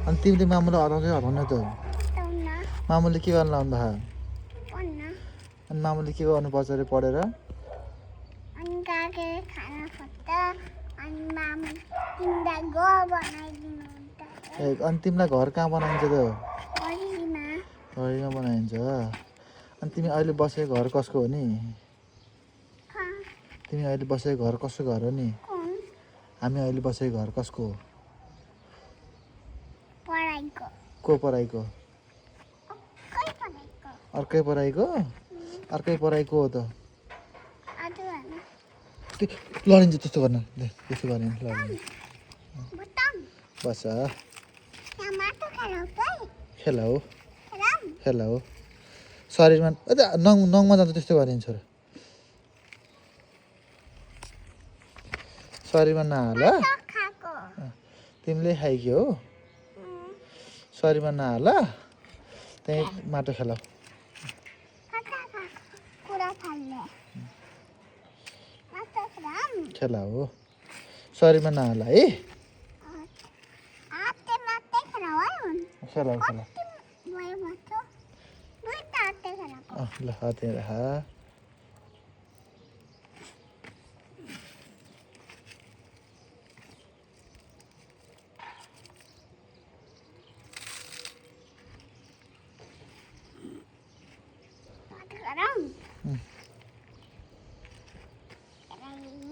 अनि तिमीले मामुलाई हराउन त बताउन मामुले के गर्न लाउनु भयो पढ्न अनि मामुले के गर्नुपर्छ अरे पढेर अनि काके खाना खत्त अनि मामु तिमीलाई घर बनाइदिनुहुन्छ ए अनि तिमीलाई घर कहाँ बनाइन्छ त घरीमा घरमा बनाइन्छ अनि तिमी अहिले बसेको घर कसको हो नि तिमी अहिले बसेको घर कसको घर हो नि कुन हामी अहिले बसेको घर कसको हो पढाइको को पराईको कही पढाइको अर्कै पराईको अर्कै पराईको हो त अझ भन लडिन्छ त्यस्तो गर्न त्यस्तो गर्ने लडिन्छ बताउँ बस यहाँ माटो खेलाउँछ है खेला हो खेलाउँ खेला हो शरीरमा नङमा जाँदा त्यस्तो गरिन्छ र शरीरमा नहाल खाएको तिमीले खाइक्यो हो शरीरमा नहाल त्यहीँ माटो खेलाऊ कुरा फाल्ने माटो खेलाउँ खेला हो शरीरमा नहाल है हातले मात्रै खेलाऊ है हुन् खेलाऊ खेला कति भयो माटो दुईटा हातले खेलाएको ल हातै राख माटो खेलाउँ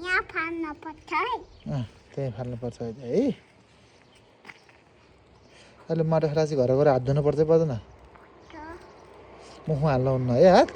यहाँ फाल्न पर्छ है त्यहीँ फाल्नुपर्छ अहिले है अहिले माटो खेला चाहिँ घर गएर हात धुनु पर्छ पर्दैन मुखमा हाल्नु हुन्न है हात